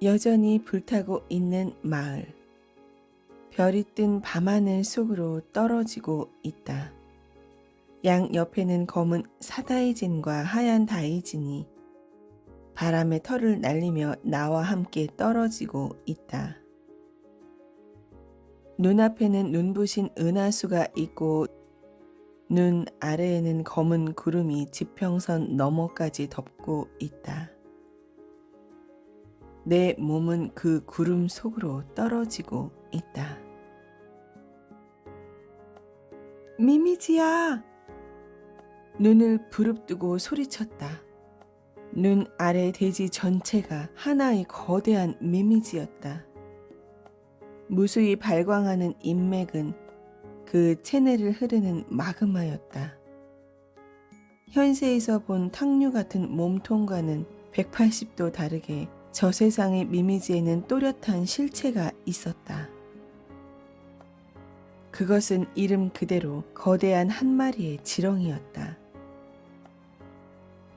여전히 불타고 있는 마을. 별이 뜬 밤하늘 속으로 떨어지고 있다. 양 옆에는 검은 사다이진과 하얀 다이진이 바람에 털을 날리며 나와 함께 떨어지고 있다. 눈앞에는 눈부신 은하수가 있고 눈 아래에는 검은 구름이 지평선 너머까지 덮고 있다. 내 몸은 그 구름 속으로 떨어지고 있다. 미미지야! 눈을 부릅뜨고 소리쳤다. 눈 아래 대지 전체가 하나의 거대한 미미지였다. 무수히 발광하는 인맥은 그 체내를 흐르는 마그마였다. 현세에서 본 탕류 같은 몸통과는 180도 다르게 저 세상의 미미지에는 또렷한 실체가 있었다. 그것은 이름 그대로 거대한 한 마리의 지렁이였다.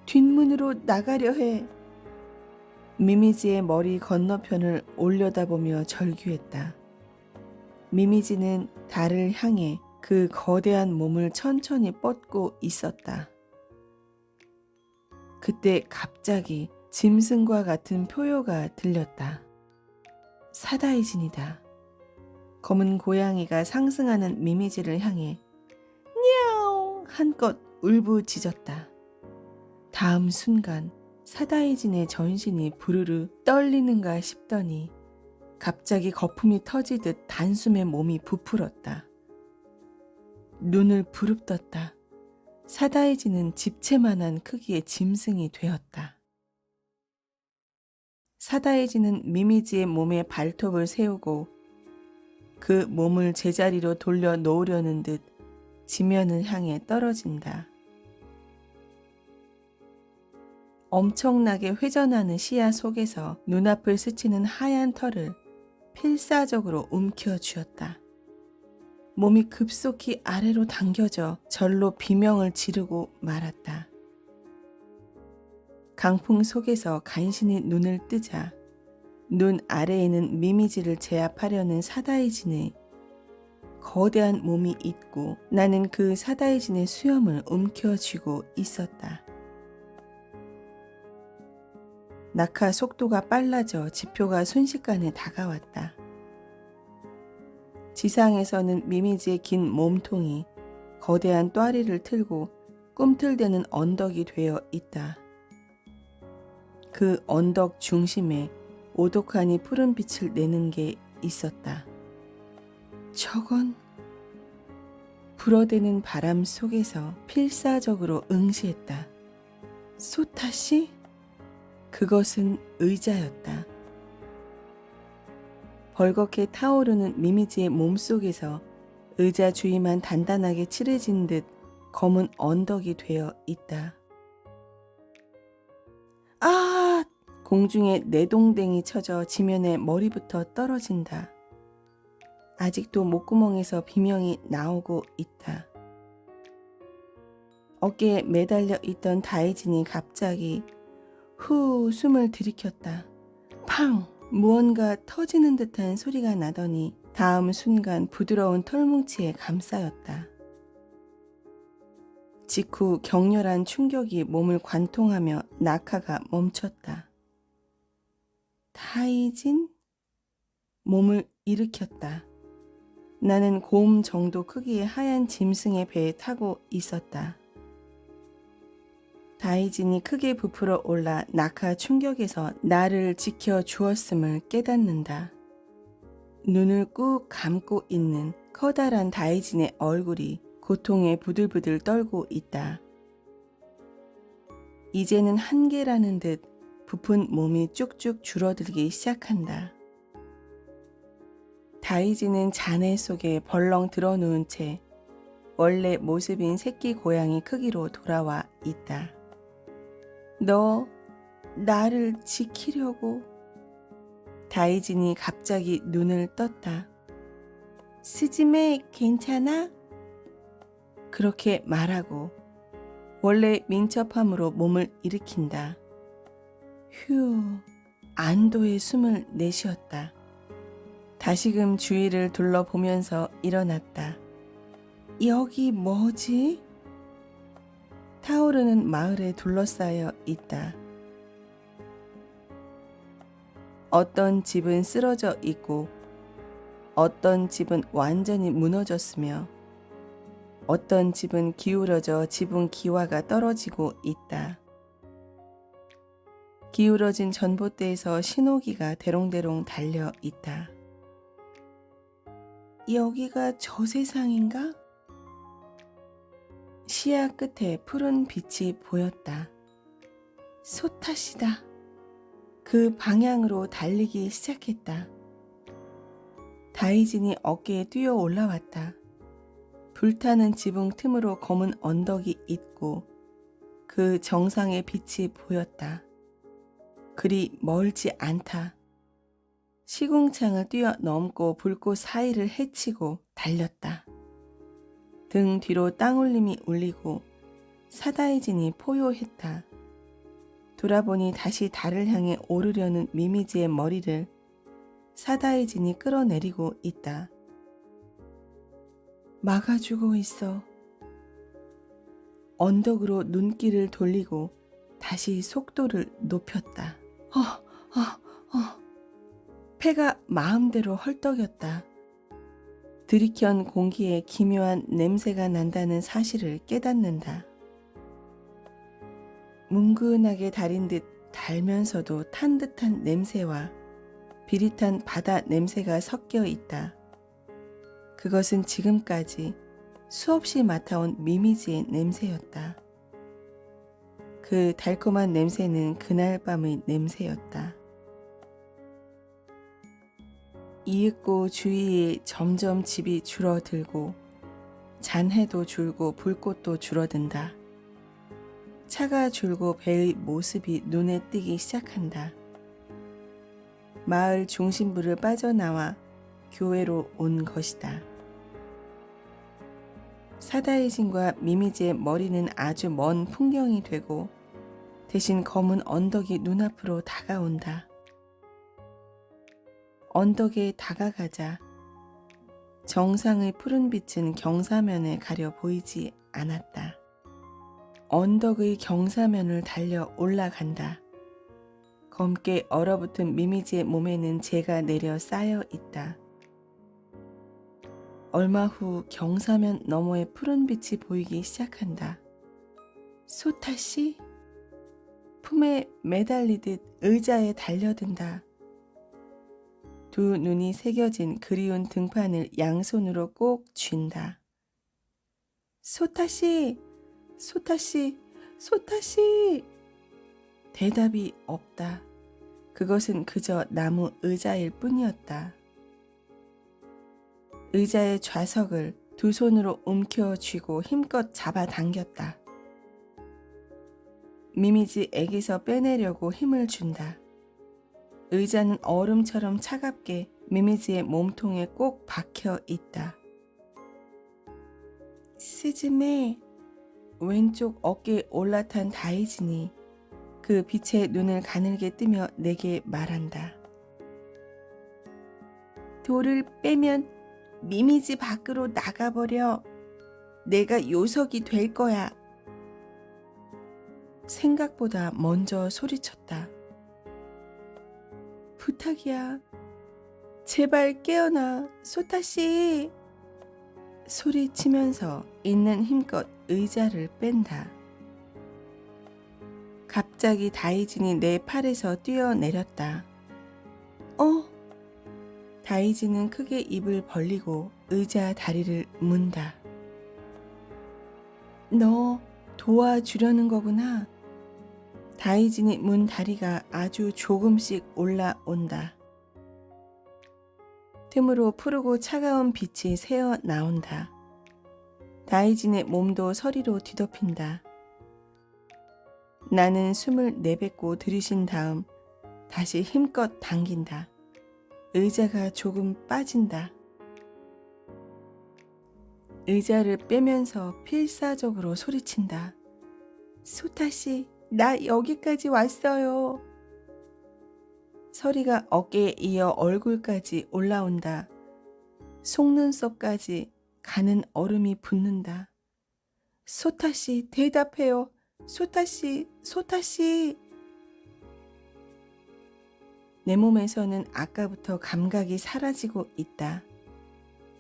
뒷문으로 나가려 해. 미미지의 머리 건너편을 올려다보며 절규했다. 미미지는 달을 향해 그 거대한 몸을 천천히 뻗고 있었다. 그때 갑자기 짐승과 같은 표효가 들렸다. 사다이진이다. 검은 고양이가 상승하는 미미지를 향해 냐옹 한껏 울부짖었다. 다음 순간 사다이진의 전신이 부르르 떨리는가 싶더니 갑자기 거품이 터지듯 단숨에 몸이 부풀었다. 눈을 부릅떴다. 사다이진은 집채만한 크기의 짐승이 되었다. 사다이진은 미미지의 몸에 발톱을 세우고 그 몸을 제자리로 돌려 놓으려는 듯 지면을 향해 떨어진다. 엄청나게 회전하는 시야 속에서 눈앞을 스치는 하얀 털을 필사적으로 움켜쥐었다. 몸이 급속히 아래로 당겨져 절로 비명을 지르고 말았다. 강풍 속에서 간신히 눈을 뜨자 눈 아래에는 미미지를 제압하려는 사다이진의 거대한 몸이 있고 나는 그 사다이진의 수염을 움켜쥐고 있었다. 낙하 속도가 빨라져 지표가 순식간에 다가왔다. 지상에서는 미미지의 긴 몸통이 거대한 또아리를 틀고 꿈틀대는 언덕이 되어 있다. 그 언덕 중심에 오독하니 푸른 빛을 내는 게 있었다. 저건 불어대는 바람 속에서 필사적으로 응시했다. 소타시? 그것은 의자였다. 벌겋게 타오르는 미미지의 몸속에서 의자 주위만 단단하게 칠해진 듯 검은 언덕이 되어 있다. 아! 공중에 내동댕이 쳐져 지면에 머리부터 떨어진다. 아직도 목구멍에서 비명이 나오고 있다. 어깨에 매달려 있던 다이진이 갑자기 후 숨을 들이켰다. 팡! 무언가 터지는 듯한 소리가 나더니 다음 순간 부드러운 털뭉치에 감싸였다. 직후 격렬한 충격이 몸을 관통하며 낙하가 멈췄다. 다이진? 몸을 일으켰다. 나는 곰 정도 크기의 하얀 짐승의 배에 타고 있었다. 다이진이 크게 부풀어 올라 낙하 충격에서 나를 지켜 주었음을 깨닫는다. 눈을 꾹 감고 있는 커다란 다이진의 얼굴이 고통에 부들부들 떨고 있다. 이제는 한계라는 듯 부푼 몸이 쭉쭉 줄어들기 시작한다. 다이진은 잔해 속에 벌렁 드러누운 채 원래 모습인 새끼 고양이 크기로 돌아와 있다. 너 나를 지키려고. 다이진이 갑자기 눈을 떴다. 스즈메 괜찮아? 그렇게 말하고 원래 민첩함으로 몸을 일으킨다. 휴, 안도의 숨을 내쉬었다. 다시금 주위를 둘러보면서 일어났다. 여기 뭐지? 타오르는 마을에 둘러싸여 있다. 어떤 집은 쓰러져 있고 어떤 집은 완전히 무너졌으며 어떤 집은 기울어져 지붕 기와가 떨어지고 있다. 기울어진 전봇대에서 신호기가 대롱대롱 달려 있다. 여기가 저 세상인가? 시야 끝에 푸른 빛이 보였다. 소타시다. 그 방향으로 달리기 시작했다. 다이진이 어깨에 뛰어 올라왔다. 불타는 지붕 틈으로 검은 언덕이 있고 그 정상의 빛이 보였다. 그리 멀지 않다. 시궁창을 뛰어넘고 불꽃 사이를 헤치고 달렸다. 등 뒤로 땅울림이 울리고 사다이진이 포효했다. 돌아보니 다시 달을 향해 오르려는 미미지의 머리를 사다이진이 끌어내리고 있다. 막아주고 있어. 언덕으로 눈길을 돌리고 다시 속도를 높였다. 폐가 마음대로 헐떡였다. 들이켠 공기에 기묘한 냄새가 난다는 사실을 깨닫는다. 뭉근하게 달인 듯 달면서도 탄 듯한 냄새와 비릿한 바다 냄새가 섞여 있다. 그것은 지금까지 수없이 맡아온 미미지의 냄새였다. 그 달콤한 냄새는 그날 밤의 냄새였다. 이윽고 주위에 점점 집이 줄어들고 잔해도 줄고 불꽃도 줄어든다. 차가 줄고 배의 모습이 눈에 띄기 시작한다. 마을 중심부를 빠져나와 교회로 온 것이다. 사다이진과 미미지의 머리는 아주 먼 풍경이 되고 대신 검은 언덕이 눈앞으로 다가온다. 언덕에 다가가자 정상의 푸른 빛은 경사면에 가려 보이지 않았다. 언덕의 경사면을 달려 올라간다. 검게 얼어붙은 미미지의 몸에는 재가 내려 쌓여 있다. 얼마 후 경사면 너머에 푸른 빛이 보이기 시작한다. 소타씨? 품에 매달리듯 의자에 달려든다. 두 눈이 새겨진 그리운 등판을 양손으로 꼭 쥔다. 소타씨! 소타씨! 소타씨! 대답이 없다. 그것은 그저 나무 의자일 뿐이었다. 의자의 좌석을 두 손으로 움켜쥐고 힘껏 잡아당겼다. 미미지에게서 빼내려고 힘을 준다. 의자는 얼음처럼 차갑게 미미지의 몸통에 꼭 박혀 있다. 스즈메, 왼쪽 어깨에 올라탄 다이진이 그 빛에 눈을 가늘게 뜨며 내게 말한다. 돌을 빼면 미미지 밖으로 나가버려. 내가 요석이 될 거야. 생각보다 먼저 소리쳤다. 부탁이야. 제발 깨어나, 소타씨. 소리치면서 있는 힘껏 의자를 뺀다. 갑자기 다이진이 내 팔에서 뛰어내렸다. 다이진은 크게 입을 벌리고 의자 다리를 문다. 너 도와주려는 거구나. 다이진이 문 다리가 아주 조금씩 올라온다. 틈으로 푸르고 차가운 빛이 새어 나온다. 다이진의 몸도 서리로 뒤덮인다. 나는 숨을 내뱉고 들이쉰 다음 다시 힘껏 당긴다. 의자가 조금 빠진다. 의자를 빼면서 필사적으로 소리친다. 소타씨, 나 여기까지 왔어요. 서리가 어깨에 이어 얼굴까지 올라온다. 속눈썹까지 가는 얼음이 붙는다. 소타씨, 대답해요. 소타씨, 소타씨. 내 몸에서는 아까부터 감각이 사라지고 있다.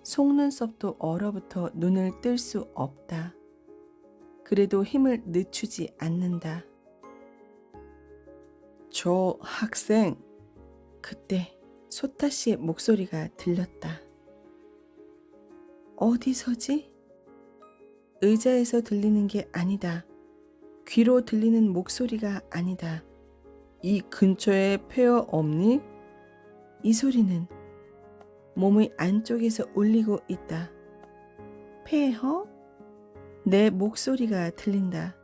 속눈썹도 얼어붙어 눈을 뜰 수 없다. 그래도 힘을 늦추지 않는다. 저 학생. 그때 소타씨의 목소리가 들렸다. 어디서지? 의자에서 들리는 게 아니다. 귀로 들리는 목소리가 아니다. 이 근처에 폐허 없니? 이 소리는 몸의 안쪽에서 울리고 있다. 폐허? 내 목소리가 들린다.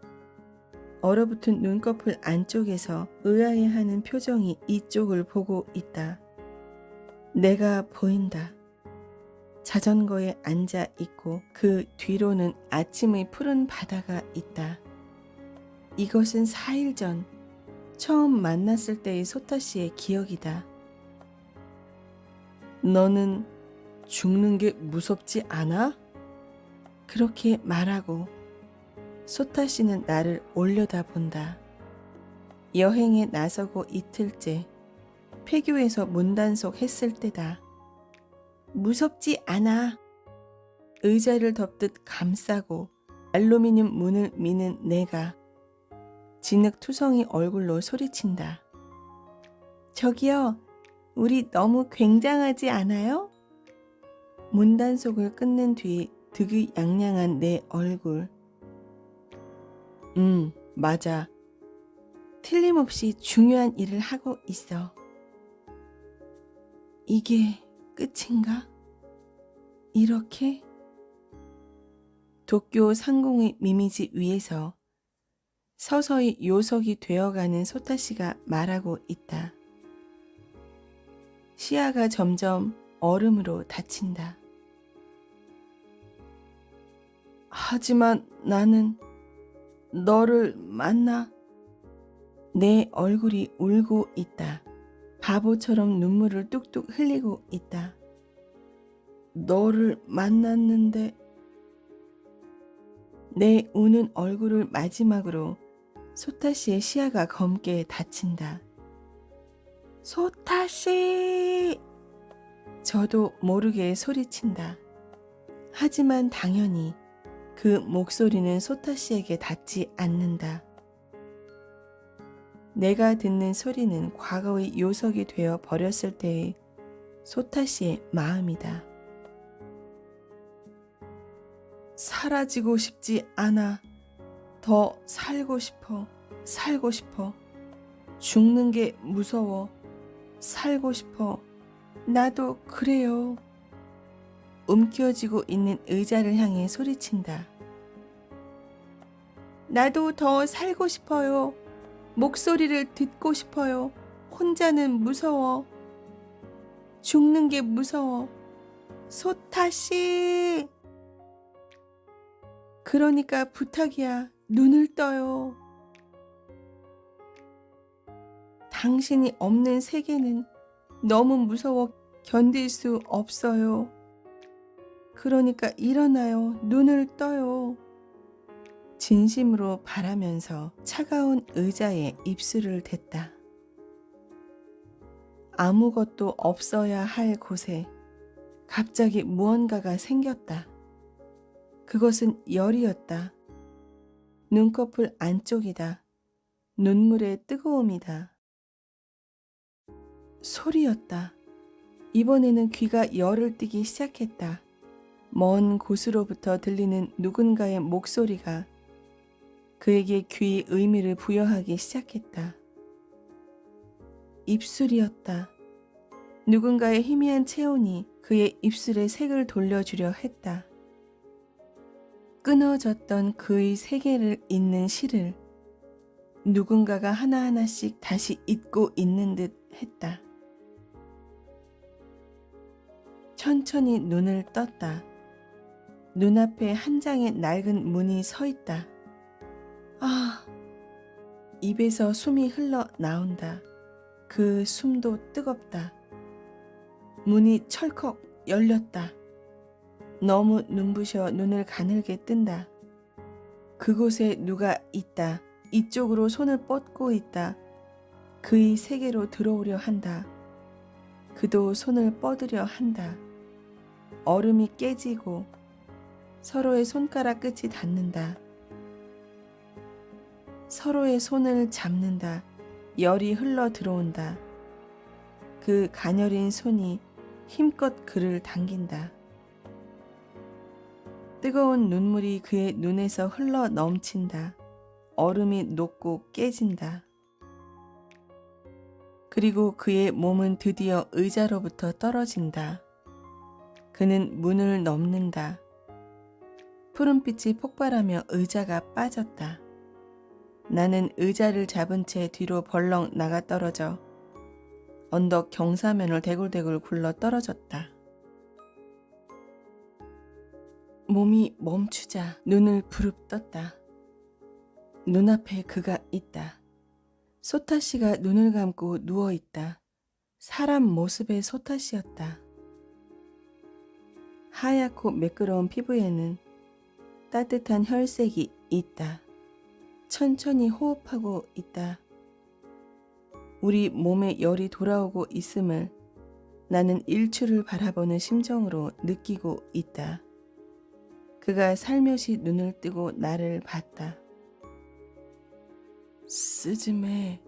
얼어붙은 눈꺼풀 안쪽에서 의아해하는 표정이 이쪽을 보고 있다. 내가 보인다. 자전거에 앉아 있고 그 뒤로는 아침의 푸른 바다가 있다. 이것은 4일 전 처음 만났을 때의 소타씨의 기억이다. 너는 죽는 게 무섭지 않아? 그렇게 말하고 소타씨는 나를 올려다본다. 여행에 나서고 이틀째 폐교에서 문단속 했을 때다. 무섭지 않아. 의자를 덮듯 감싸고 알루미늄 문을 미는 내가 진흙투성이 얼굴로 소리친다. 저기요, 우리 너무 굉장하지 않아요? 문단속을 끊는 뒤 득의양양한 내 얼굴. 맞아. 틀림없이 중요한 일을 하고 있어. 이게 끝인가? 이렇게? 도쿄 상공의 미미지 위에서 서서히 요석이 되어가는 소타씨가 말하고 있다. 시야가 점점 얼음으로 닫힌다. 하지만 나는 너를 만나. 내 얼굴이 울고 있다. 바보처럼 눈물을 뚝뚝 흘리고 있다. 너를 만났는데. 내 우는 얼굴을 마지막으로 소타씨의 시야가 검게 닫힌다. 소타씨! 저도 모르게 소리친다. 하지만 당연히 그 목소리는 소타씨에게 닿지 않는다. 내가 듣는 소리는 과거의 요석이 되어 버렸을 때의 소타씨의 마음이다. 사라지고 싶지 않아. 더 살고 싶어. 살고 싶어. 죽는 게 무서워. 살고 싶어. 나도 그래요. 움켜쥐고 있는 의자를 향해 소리친다. 나도 더 살고 싶어요. 목소리를 듣고 싶어요. 혼자는 무서워. 죽는 게 무서워. 소타씨! 그러니까 부탁이야. 눈을 떠요. 당신이 없는 세계는 너무 무서워 견딜 수 없어요. 그러니까 일어나요. 눈을 떠요. 진심으로 바라면서 차가운 의자에 입술을 댔다. 아무것도 없어야 할 곳에 갑자기 무언가가 생겼다. 그것은 열이었다. 눈꺼풀 안쪽이다. 눈물의 뜨거움이다. 소리였다. 이번에는 귀가 열을 띠기 시작했다. 먼 곳으로부터 들리는 누군가의 목소리가 그에게 귀의 의미를 부여하기 시작했다. 입술이었다. 누군가의 희미한 체온이 그의 입술에 색을 돌려주려 했다. 끊어졌던 그의 세계를 잇는 시를 누군가가 하나하나씩 다시 잇고 있는 듯 했다. 천천히 눈을 떴다. 눈앞에 한 장의 낡은 문이 서 있다. 아, 입에서 숨이 흘러나온다. 그 숨도 뜨겁다. 문이 철컥 열렸다. 너무 눈부셔 눈을 가늘게 뜬다. 그곳에 누가 있다. 이쪽으로 손을 뻗고 있다. 그의 세계로 들어오려 한다. 그도 손을 뻗으려 한다. 얼음이 깨지고 서로의 손가락 끝이 닿는다. 서로의 손을 잡는다. 열이 흘러 들어온다. 그 가녀린 손이 힘껏 그를 당긴다. 뜨거운 눈물이 그의 눈에서 흘러 넘친다. 얼음이 녹고 깨진다. 그리고 그의 몸은 드디어 의자로부터 떨어진다. 그는 문을 넘는다. 푸른빛이 폭발하며 의자가 빠졌다. 나는 의자를 잡은 채 뒤로 벌렁 나가 떨어져 언덕 경사면을 대굴대굴 굴러 떨어졌다. 몸이 멈추자 눈을 부릅 떴다. 눈앞에 그가 있다. 소타 씨가 눈을 감고 누워있다. 사람 모습의 소타 씨였다. 하얗고 매끄러운 피부에는 따뜻한 혈색이 있다. 천천히 호흡하고 있다. 우리 몸에 열이 돌아오고 있음을 나는 일출을 바라보는 심정으로 느끼고 있다. 그가 살며시 눈을 뜨고 나를 봤다. 스즈메,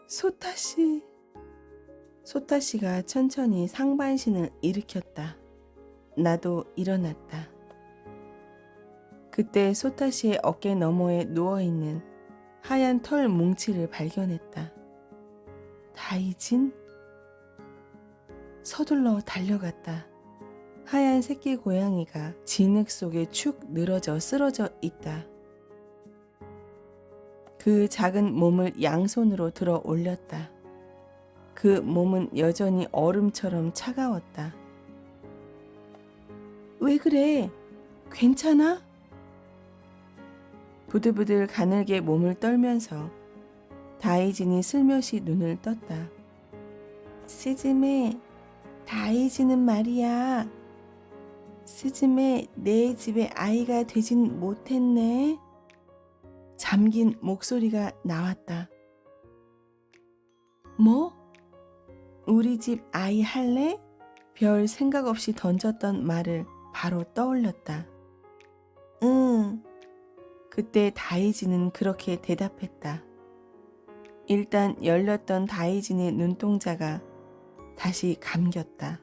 소타씨. 소타씨가 천천히 상반신을 일으켰다. 나도 일어났다. 그때 소타씨의 어깨 너머에 누워있는 하얀 털 뭉치를 발견했다. 다이진? 서둘러 달려갔다. 하얀 새끼 고양이가 진흙 속에 축 늘어져 쓰러져 있다. 그 작은 몸을 양손으로 들어 올렸다. 그 몸은 여전히 얼음처럼 차가웠다. 왜 그래? 괜찮아? 부들부들 가늘게 몸을 떨면서 다이진이 슬며시 눈을 떴다. 스즈메, 다이진은 말이야. 스즈메, 내 집에 아이가 되진 못했네. 잠긴 목소리가 나왔다. 뭐? 우리 집 아이 할래? 별 생각 없이 던졌던 말을 바로 떠올렸다. 응. 그때 다이진은 그렇게 대답했다. 일단 열렸던 다이진의 눈동자가 다시 감겼다.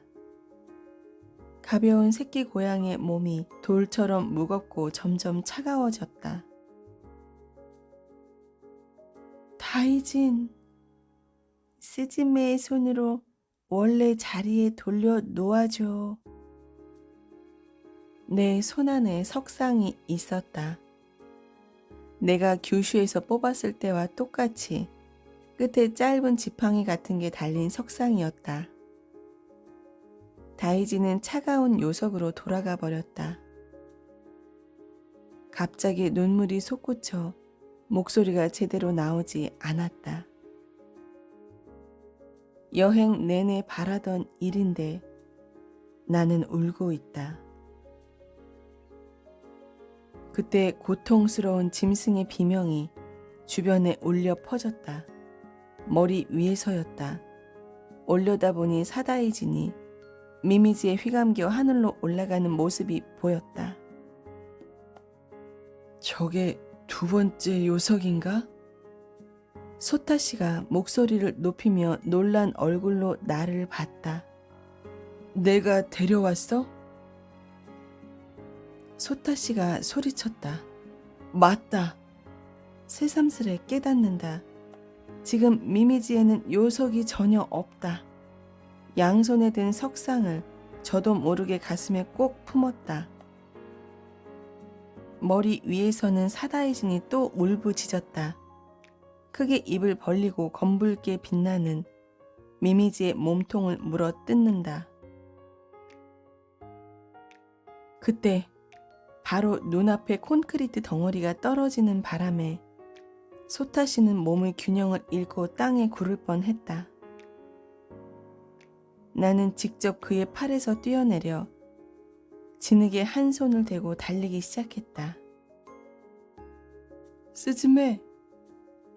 가벼운 새끼 고양이의 몸이 돌처럼 무겁고 점점 차가워졌다. 다이진, 스즈메의 손으로 원래 자리에 돌려 놓아줘. 내 손안에 석상이 있었다. 내가 규슈에서 뽑았을 때와 똑같이 끝에 짧은 지팡이 같은 게 달린 석상이었다. 다이지는 차가운 요석으로 돌아가 버렸다. 갑자기 눈물이 솟구쳐 목소리가 제대로 나오지 않았다. 여행 내내 바라던 일인데 나는 울고 있다. 그때 고통스러운 짐승의 비명이 주변에 울려 퍼졌다. 머리 위에서였다. 올려다보니 사다이진이 미미지에 휘감겨 하늘로 올라가는 모습이 보였다. 저게 두 번째 요석인가? 소타씨가 목소리를 높이며 놀란 얼굴로 나를 봤다. 내가 데려왔어? 소타씨가 소리쳤다. 맞다. 새삼스레 깨닫는다. 지금 미미지에는 요석이 전혀 없다. 양손에 든 석상을 저도 모르게 가슴에 꼭 품었다. 머리 위에서는 사다이진이 또 울부짖었다. 크게 입을 벌리고 검붉게 빛나는 미미지의 몸통을 물어 뜯는다. 그때 바로 눈앞에 콘크리트 덩어리가 떨어지는 바람에 소타시는 몸의 균형을 잃고 땅에 구를 뻔했다. 나는 직접 그의 팔에서 뛰어내려 진흙에 한 손을 대고 달리기 시작했다. 스즈메!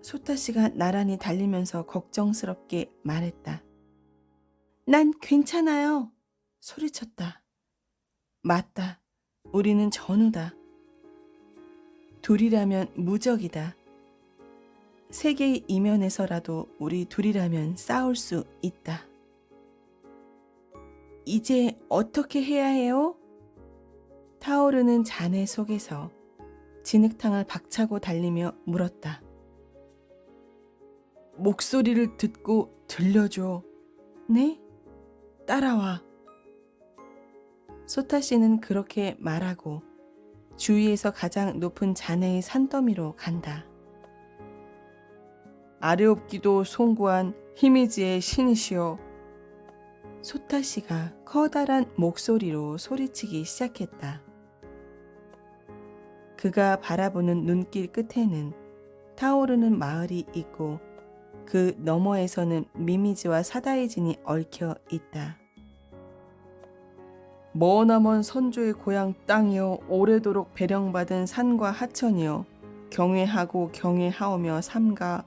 소타시가 나란히 달리면서 걱정스럽게 말했다. 난 괜찮아요. 소리쳤다. 맞다. 우리는 전우다. 둘이라면 무적이다. 세계의 이면에서라도 우리 둘이라면 싸울 수 있다. 이제 어떻게 해야 해요? 타오르는 잔해 속에서 진흙탕을 박차고 달리며 물었다. 목소리를 듣고 들려줘. 네? 따라와. 소타씨는 그렇게 말하고 주위에서 가장 높은 잔해의 산더미로 간다. 아래옵기도 송구한 히미지의 신이시여. 소타씨가 커다란 목소리로 소리치기 시작했다. 그가 바라보는 눈길 끝에는 타오르는 마을이 있고 그 너머에서는 미미지와 사다이진이 얽혀 있다. 머나먼 선조의 고향 땅이여, 오래도록 배령받은 산과 하천이여, 경외하고 경외하오며 삼가.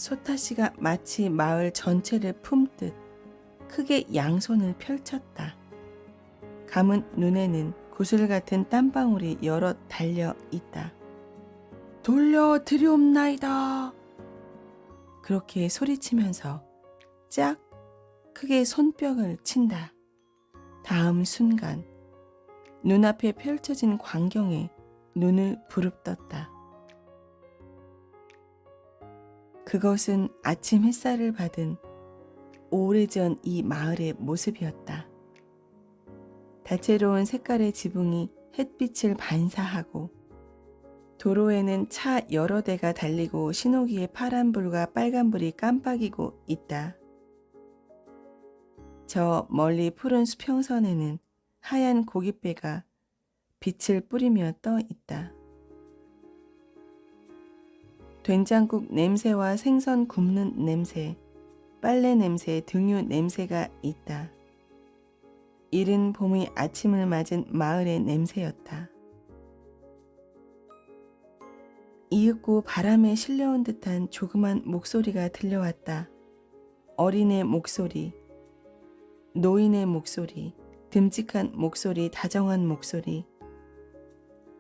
소타씨가 마치 마을 전체를 품듯 크게 양손을 펼쳤다. 감은 눈에는 구슬 같은 땀방울이 여럿 달려 있다. 돌려 드리옵나이다. 그렇게 소리치면서 짝 크게 손뼉을 친다. 다음 순간 눈앞에 펼쳐진 광경에 눈을 부릅떴다. 그것은 아침 햇살을 받은 오래전 이 마을의 모습이었다. 다채로운 색깔의 지붕이 햇빛을 반사하고 도로에는 차 여러 대가 달리고 신호기에 파란불과 빨간불이 깜빡이고 있다. 저 멀리 푸른 수평선에는 하얀 고깃배가 빛을 뿌리며 떠 있다. 된장국 냄새와 생선 굽는 냄새, 빨래 냄새, 등유 냄새가 있다. 이른 봄의 아침을 맞은 마을의 냄새였다. 이윽고 바람에 실려온 듯한 조그만 목소리가 들려왔다. 어린애 목소리, 노인의 목소리, 듬직한 목소리, 다정한 목소리,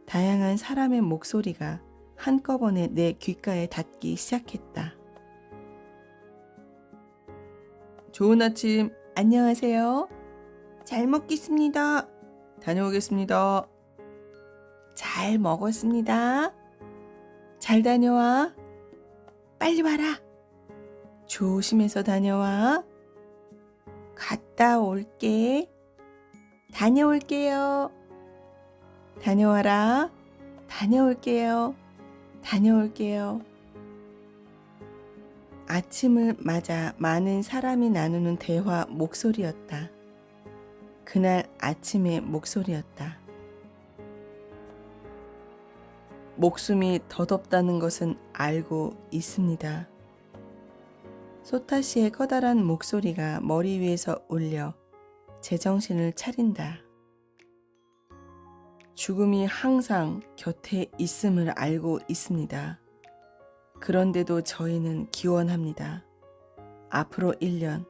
다양한 사람의 목소리가 한꺼번에 내 귓가에 닿기 시작했다. 좋은 아침, 안녕하세요. 잘 먹겠습니다. 다녀오겠습니다. 잘 먹었습니다. 잘 다녀와. 빨리 와라. 조심해서 다녀와. 갔다 올게. 다녀올게요. 다녀와라. 다녀올게요. 다녀올게요. 아침을 맞아 많은 사람이 나누는 대화 목소리였다. 그날 아침의 목소리였다. 목숨이 더덥다는 것은 알고 있습니다. 소타시의 커다란 목소리가 머리 위에서 울려 제정신을 차린다. 죽음이 항상 곁에 있음을 알고 있습니다. 그런데도 저희는 기원합니다. 앞으로 1년,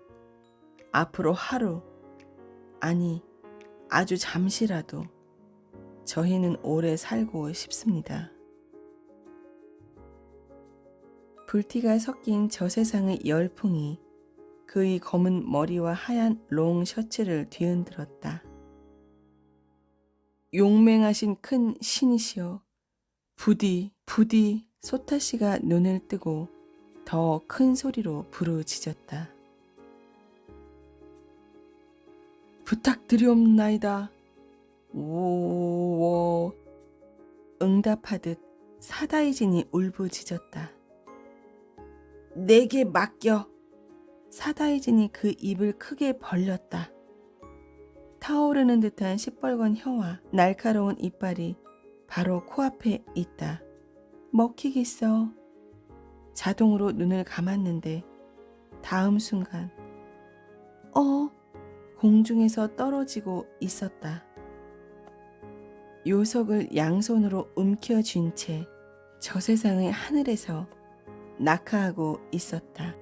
앞으로 하루, 아니 아주 잠시라도 저희는 오래 살고 싶습니다. 불티가 섞인 저 세상의 열풍이 그의 검은 머리와 하얀 롱 셔츠를 뒤흔들었다. 용맹하신 큰 신이시여, 부디 부디. 소타시가 눈을 뜨고 더 큰 소리로 부르짖었다. 부탁드리옵나이다. 오워. 응답하듯 사다이진이 울부짖었다. 내게 맡겨. 사다이진이 그 입을 크게 벌렸다. 타오르는 듯한 시뻘건 혀와 날카로운 이빨이 바로 코앞에 있다. 먹히겠어. 자동으로 눈을 감았는데 다음 순간 공중에서 떨어지고 있었다. 요석을 양손으로 움켜쥔 채 저 세상의 하늘에서 낙하하고 있었다.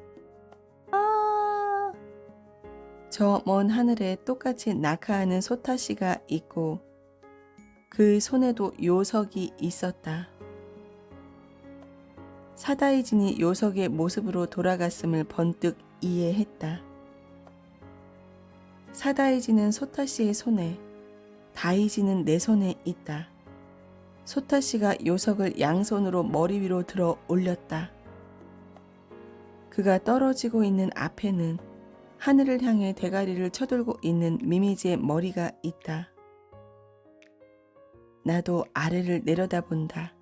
저 먼 하늘에 똑같이 낙하하는 소타씨가 있고 그 손에도 요석이 있었다. 사다이진이 요석의 모습으로 돌아갔음을 번뜩 이해했다. 사다이진은 소타씨의 손에, 다이진은 내 손에 있다. 소타씨가 요석을 양손으로 머리 위로 들어 올렸다. 그가 떨어지고 있는 앞에는 하늘을 향해 대가리를 쳐들고 있는 미미지의 머리가 있다. 나도 아래를 내려다본다.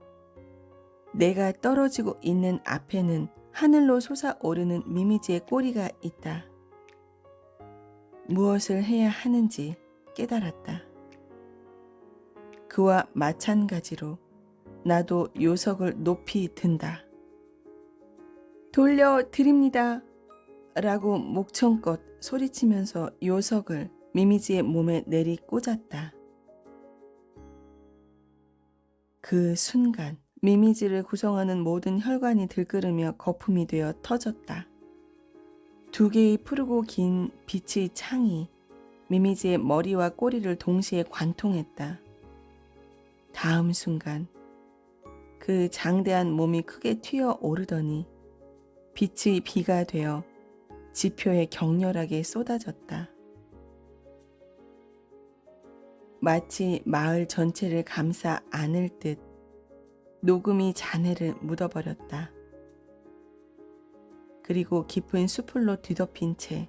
내가 떨어지고 있는 앞에는 하늘로 솟아오르는 미미지의 꼬리가 있다. 무엇을 해야 하는지 깨달았다. 그와 마찬가지로 나도 요석을 높이 든다. 돌려드립니다. 라고 목청껏 소리치면서 요석을 미미지의 몸에 내리 꽂았다. 그 순간 미미지를 구성하는 모든 혈관이 들끓으며 거품이 되어 터졌다. 두 개의 푸르고 긴 빛의 창이 미미지의 머리와 꼬리를 동시에 관통했다. 다음 순간 그 장대한 몸이 크게 튀어 오르더니 빛의 비가 되어 지표에 격렬하게 쏟아졌다. 마치 마을 전체를 감싸 안을 듯 녹음이 잔해를 묻어버렸다. 그리고 깊은 수풀로 뒤덮인 채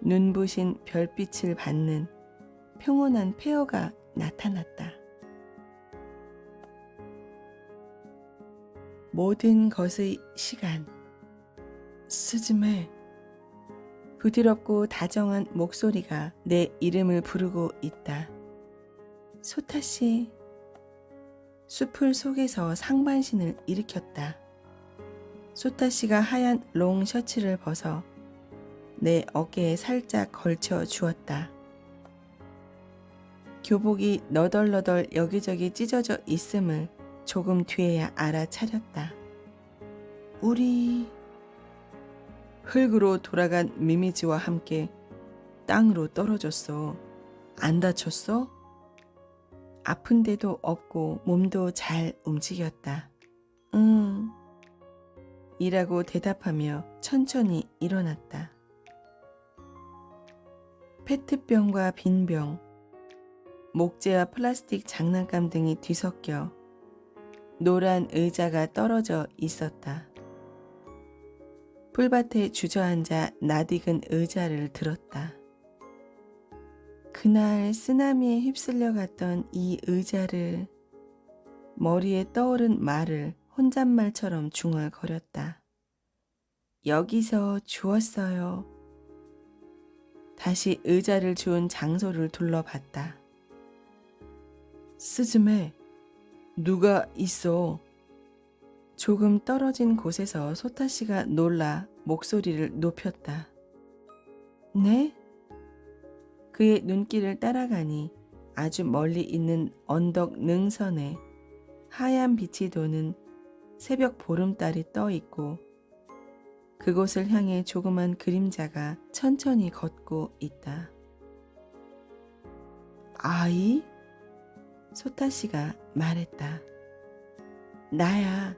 눈부신 별빛을 받는 평온한 폐허가 나타났다. 모든 것의 시간. 스즈메. 부드럽고 다정한 목소리가 내 이름을 부르고 있다. 소타씨. 수풀 속에서 상반신을 일으켰다. 소타씨가 하얀 롱 셔츠를 벗어 내 어깨에 살짝 걸쳐 주었다. 교복이 너덜너덜 여기저기 찢어져 있음을 조금 뒤에야 알아차렸다. 우리 흙으로 돌아간 미미지와 함께 땅으로 떨어졌어. 안 다쳤어? 아픈 데도 없고 몸도 잘 움직였다. 응. 이라고 대답하며 천천히 일어났다. 페트병과 빈병, 목재와 플라스틱 장난감 등이 뒤섞여 노란 의자가 떨어져 있었다. 풀밭에 주저앉아 낯익은 의자를 들었다. 그날 쓰나미에 휩쓸려 갔던 이 의자를 머리에 떠오른 말을 혼잣말처럼 중얼거렸다. 여기서 주웠어요. 다시 의자를 주운 장소를 둘러봤다. 스즈메, 누가 있어? 조금 떨어진 곳에서 소타씨가 놀라 목소리를 높였다. 네? 그의 눈길을 따라가니 아주 멀리 있는 언덕 능선에 하얀 빛이 도는 새벽 보름달이 떠 있고 그곳을 향해 조그만 그림자가 천천히 걷고 있다. 아이? 소타씨가 말했다. 나야.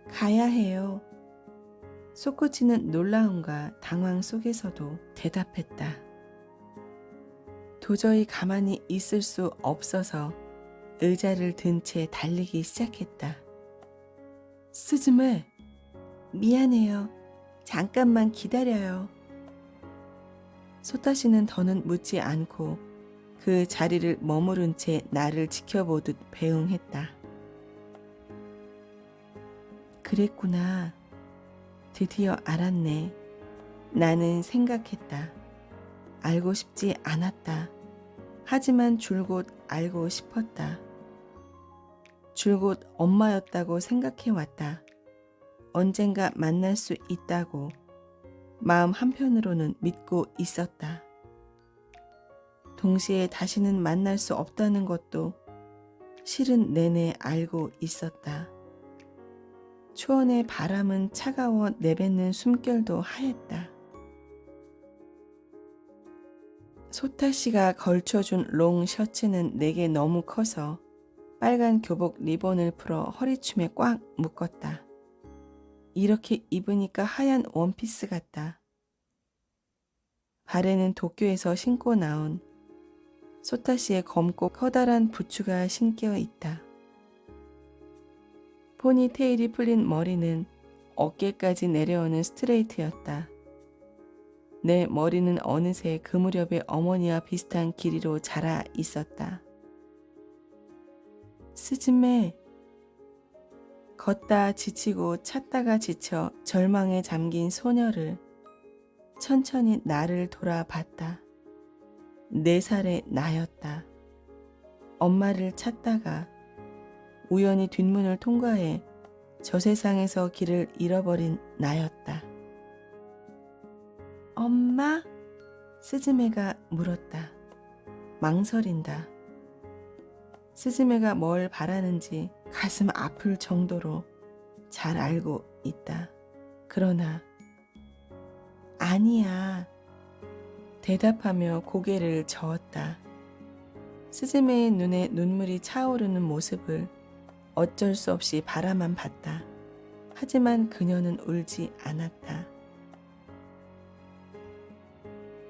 가야 해요. 솟구치는 놀라움과 당황 속에서도 대답했다. 도저히 가만히 있을 수 없어서 의자를 든 채 달리기 시작했다. 스즈메, 미안해요. 잠깐만 기다려요. 소타씨는 더는 묻지 않고 그 자리를 머무른 채 나를 지켜보듯 배웅했다. 그랬구나. 드디어 알았네. 나는 생각했다. 알고 싶지 않았다. 하지만 줄곧 알고 싶었다. 줄곧 엄마였다고 생각해왔다. 언젠가 만날 수 있다고 마음 한편으로는 믿고 있었다. 동시에 다시는 만날 수 없다는 것도 실은 내내 알고 있었다. 초원의 바람은 차가워 내뱉는 숨결도 하였다. 소타 씨가 걸쳐준 롱 셔츠는 내게 너무 커서 빨간 교복 리본을 풀어 허리춤에 꽉 묶었다. 이렇게 입으니까 하얀 원피스 같다. 발에는 도쿄에서 신고 나온 소타 씨의 검고 커다란 부츠가 신겨 있다. 포니테일이 풀린 머리는 어깨까지 내려오는 스트레이트였다. 내 머리는 어느새 그 무렵의 어머니와 비슷한 길이로 자라 있었다. 스즈메. 걷다 지치고 찾다가 지쳐 절망에 잠긴 소녀를 천천히 나를 돌아봤다. 4살의 나였다. 엄마를 찾다가 우연히 뒷문을 통과해 저 세상에서 길을 잃어버린 나였다. 엄마? 스즈메가 물었다. 망설인다. 스즈메가 뭘 바라는지 가슴 아플 정도로 잘 알고 있다. 그러나 아니야. 대답하며 고개를 저었다. 스즈메의 눈에 눈물이 차오르는 모습을 어쩔 수 없이 바라만 봤다. 하지만 그녀는 울지 않았다.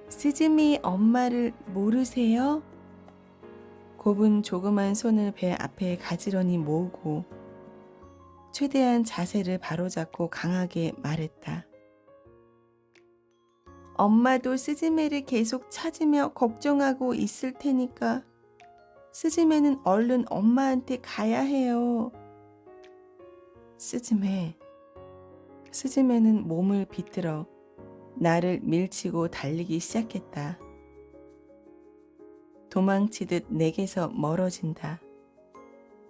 스즈메의 엄마를 모르세요? 곱은 조그만 손을 배 앞에 가지런히 모으고 최대한 자세를 바로잡고 강하게 말했다. 엄마도 스즈메를 계속 찾으며 걱정하고 있을 테니까 스즈메는 얼른 엄마한테 가야 해요. 스즈메. 스즈메는 몸을 비틀어 나를 밀치고 달리기 시작했다. 도망치듯 내게서 멀어진다.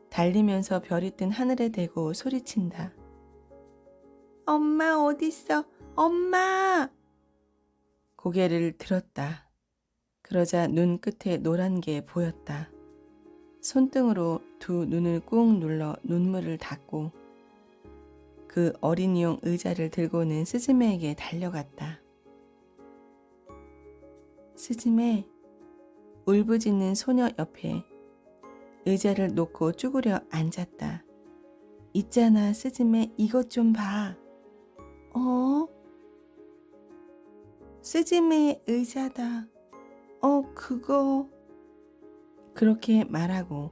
달리면서 별이 뜬 하늘에 대고 소리친다. 엄마 어딨어? 엄마! 고개를 들었다. 그러자 눈끝에 노란 게 보였다. 손등으로 두 눈을 꾹 눌러 눈물을 닦고 그 어린이용 의자를 들고는 스즈메에게 달려갔다. 스즈메, 울부짖는 소녀 옆에 의자를 놓고 쭈그려 앉았다. 있잖아, 스즈메, 이것 좀 봐. 어? 스즈메의 의자다. 그거. 그렇게 말하고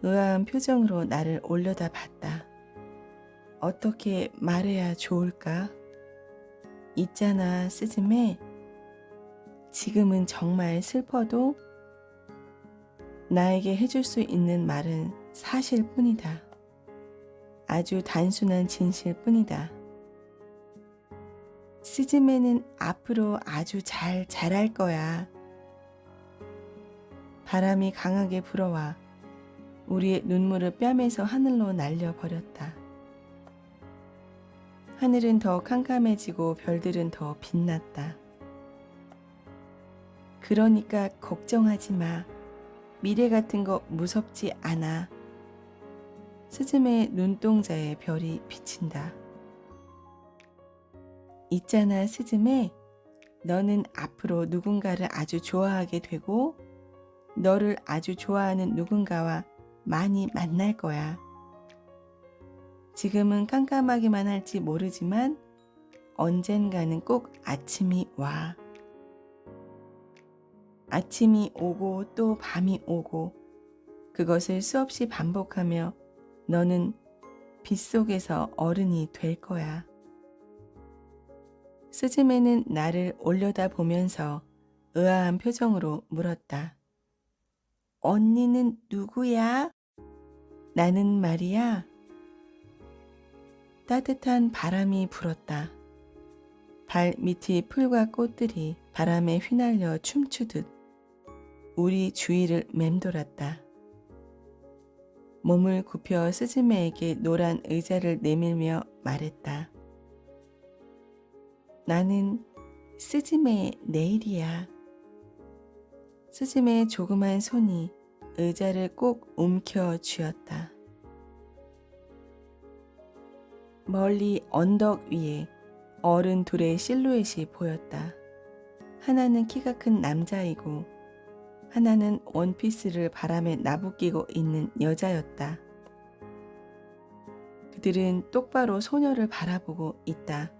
의아한 표정으로 나를 올려다 봤다. 어떻게 말해야 좋을까? 있잖아, 스즈메. 지금은 정말 슬퍼도 나에게 해줄 수 있는 말은 사실뿐이다. 아주 단순한 진실 뿐이다. 스즈메는 앞으로 아주 잘 자랄 거야. 바람이 강하게 불어와 우리의 눈물을 뺨에서 하늘로 날려버렸다. 하늘은 더 캄캄해지고 별들은 더 빛났다. 그러니까 걱정하지 마. 미래 같은 거 무섭지 않아. 스즈메의 눈동자에 별이 비친다. 있잖아, 스즈메. 너는 앞으로 누군가를 아주 좋아하게 되고 너를 아주 좋아하는 누군가와 많이 만날 거야. 지금은 깜깜하기만 할지 모르지만 언젠가는 꼭 아침이 와. 아침이 오고 또 밤이 오고 그것을 수없이 반복하며 너는 빗속에서 어른이 될 거야. 스즈메는 나를 올려다보면서 의아한 표정으로 물었다. 언니는 누구야? 나는 말이야. 따뜻한 바람이 불었다. 발 밑의 풀과 꽃들이 바람에 휘날려 춤추듯 우리 주위를 맴돌았다. 몸을 굽혀 스즈메에게 노란 의자를 내밀며 말했다. 나는 스즈메의 내일이야. 스즈메의 조그만 손이 의자를 꼭 움켜 쥐었다. 멀리 언덕 위에 어른 둘의 실루엣이 보였다. 하나는 키가 큰 남자이고 하나는 원피스를 바람에 나부끼고 있는 여자였다. 그들은 똑바로 소녀를 바라보고 있다.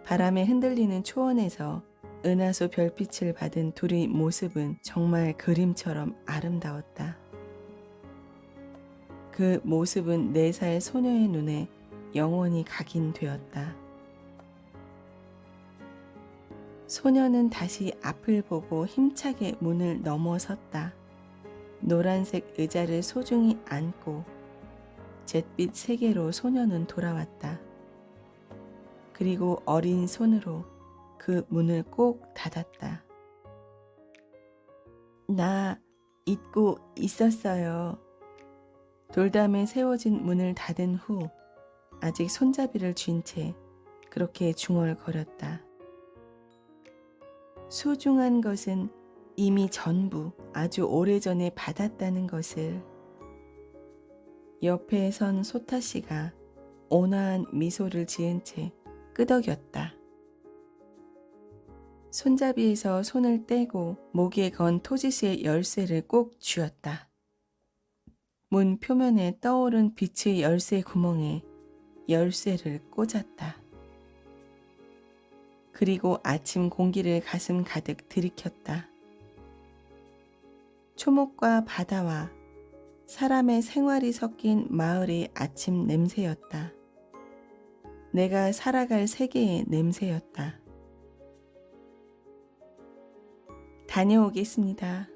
바람에 흔들리는 초원에서 은하수 별빛을 받은 둘의 모습은 정말 그림처럼 아름다웠다. 그 모습은 4살 소녀의 눈에 영원히 각인되었다. 소녀는 다시 앞을 보고 힘차게 문을 넘어섰다. 노란색 의자를 소중히 안고 잿빛 세계로 소녀는 돌아왔다. 그리고 어린 손으로 그 문을 꼭 닫았다. 나 잊고 있었어요. 돌담에 세워진 문을 닫은 후 아직 손잡이를 쥔 채 그렇게 중얼거렸다. 소중한 것은 이미 전부 아주 오래전에 받았다는 것을. 옆에 선 소타 씨가 온화한 미소를 지은 채 끄덕였다. 손잡이에서 손을 떼고 목에 건 토지 씨의 열쇠를 꼭 쥐었다. 문 표면에 떠오른 빛의 열쇠 구멍에 열쇠를 꽂았다. 그리고 아침 공기를 가슴 가득 들이켰다. 초목과 바다와 사람의 생활이 섞인 마을의 아침 냄새였다. 내가 살아갈 세계의 냄새였다. 다녀오겠습니다.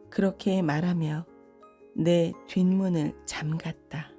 그렇게 말하며 내 뒷문을 잠갔다.